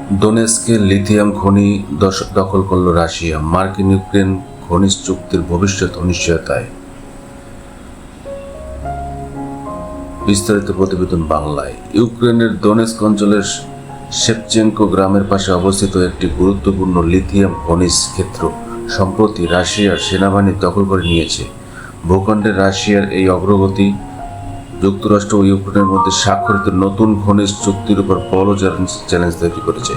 দোনেৎস্কে lithium খনি দখল করল রাশিয়া। মার্কিন ইউক্রেন খনিজ চুক্তির ভবিষ্যৎ অনিশ্চয়তায়। বিস্তারিত প্রতিবেদন বাংলায়। ইউক্রেনের দোনেৎস্ক অঞ্চলের শেভচেঙ্কো গ্রামের পাশে অবস্থিত একটি গুরুত্বপূর্ণ লিথিয়াম খনিজ ক্ষেত্র সম্প্রতি রাশিয়ার সেনাবাহিনী দখল করে নিয়েছে। ভূখণ্ডে রাশিয়ার এই অগ্রগতি যুক্তরাষ্ট্র ও ইউক্রেনের মধ্যে স্বাক্ষরিত নতুন খনিজ চুক্তির উপর বড় চ্যালেঞ্জ তৈরি করেছে।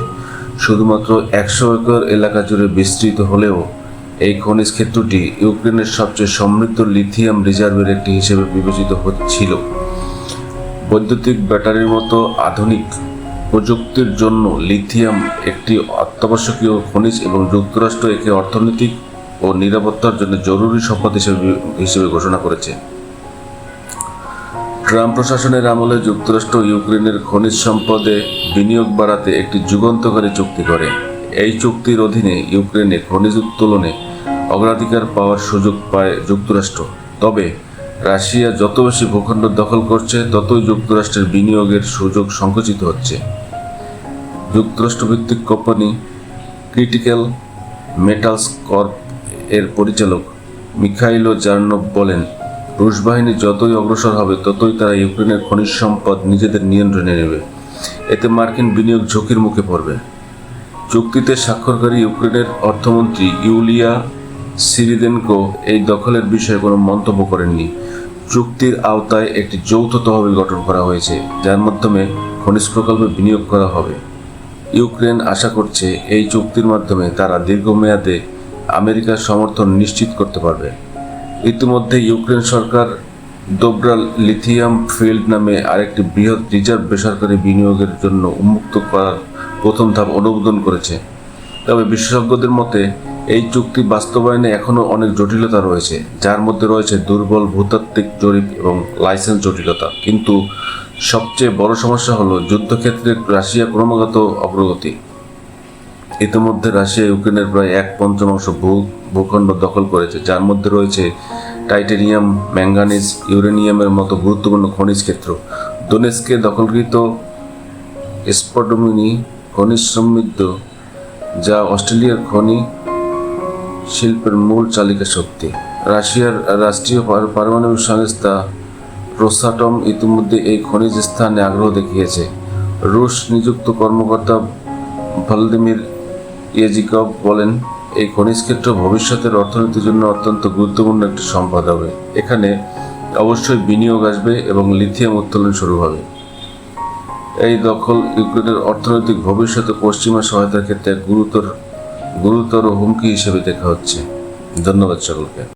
শুধুমাত্র 100 একর এলাকা জুড়ে বিস্তৃত হলেও এই খনিজ ক্ষেত্রটি ইউক্রেনের সবচেয়ে সমৃদ্ধ লিথিয়াম রিজার্ভের একটি হিসেবে বিবেচিত হচ্ছিল। বৈদ্যুতিক ব্যাটারির মতো আধুনিক প্রযুক্তির জন্য লিথিয়াম একটি অত্যাবশ্যকীয় খনিজ এবং যুক্তরাষ্ট্র একে অর্থনৈতিক ও নিরাপত্তার জন্য জরুরি সম্পদ হিসেবে ঘোষণা করেছে। ট্রাম্প প্রশাসনের আমলে যুক্তরাষ্ট্র ইউক্রেনের খনিজ সম্পদে বিনিয়োগ বাড়াতে একটি যুগান্তকারী চুক্তি করে। এই চুক্তির অধীনে ইউক্রেনে খনিজ উত্তোলনে অগ্রাধিকার পাওয়ার সুযোগ পায় যুক্তরাষ্ট্র। তবে রাশিয়া যত বেশি ভূখণ্ড দখল করছে, ততই যুক্তরাষ্ট্রের বিনিয়োগের সুযোগ সংকুচিত হচ্ছে। যুক্তরাষ্ট্রভিত্তিক কোম্পানি ক্রিটিক্যাল মেটালস কর্প এর পরিচালক মিখাইলো জার্নভ বলেন, রুশ বাহিনী যতই অগ্রসর হবে ততই তারা ইউক্রেনের খনিজ সম্পদ নিজেদের নিয়ন্ত্রণে নেবে। এতে মার্কিন বিনিয়োগ ঝুঁকির মুখে পড়বে। চুক্তিতে স্বাক্ষরকারী ইউক্রেনের অর্থমন্ত্রী ইউলিয়া সিরিদেনকো এই দখলের বিষয়ে কোনো মন্তব্য করেননি। চুক্তির আওতায় একটি যৌথ তহবিল গঠন করা হয়েছে, যার মাধ্যমে খনিজ প্রকল্পে বিনিয়োগ করা হবে। ইউক্রেন আশা করছে এই চুক্তির মাধ্যমে তারা দীর্ঘমেয়াদে আমেরিকার সমর্থন নিশ্চিত করতে পারবে। ইতিমধ্যে ইউক্রেন সরকার দোব্রা লিথিয়াম ফিল্ড নামে আরেকটি বৃহৎ রিজার্ভ বেসরকারি বিনিয়োগের জন্য উন্মুক্ত করার প্রথম ধাপ অনুমোদন করেছে। তবে বিশেষজ্ঞদের মতে এই চুক্তি বাস্তবায়নে এখনও অনেক জটিলতা রয়েছে, যার মধ্যে রয়েছে দুর্বল ভূতাত্ত্বিক জরিপ এবং লাইসেন্স জটিলতা। কিন্তু সবচেয়ে বড় সমস্যা হলো যুদ্ধক্ষেত্রে রাশিয়া ক্রমাগত অগ্রগতি। ইতিমধ্যে রাশিয়া ইউক্রেনের প্রায় 1/5 ভূখণ্ড দখল করেছে, যার মধ্যে রয়েছে টাইটেনিয়াম, ম্যাঙ্গানিজ, ইউরেনিয়ামের মতো গুরুত্বপূর্ণ খনিজ ক্ষেত্র। দোনেৎস্কে দখলকৃত স্পডোমিনি খনিজ সমৃদ্ধ, যা অস্ট্রেলিয়ার খনি শিল্পের মূল চালিকা শক্তি। রাশিয়ার রাষ্ট্রীয় পারমাণবিক সংস্থা রোসাটম ইতিমধ্যে এই খনিজ স্থানে আগ্রহ দেখিয়েছে। রুশ নিযুক্ত কর্মকর্তা ভ্লাদিমির ইয়েজিকভ বলেন, এই খনিজ ক্ষেত্র ভবিষ্যতের অর্থনীতির জন্য অত্যন্ত গুরুত্বপূর্ণ একটি সম্পদ হবে। এখানে অবশ্যই বিনিয়োগ আসবে এবং লিথিয়াম উত্তোলন শুরু হবে। এই দখল ইউক্রেনের অর্থনৈতিক ভবিষ্যতে পশ্চিমা সহায়তার ক্ষেত্রে এক গুরুতর হুমকি হিসেবে দেখা হচ্ছে। ধন্যবাদ সকলকে।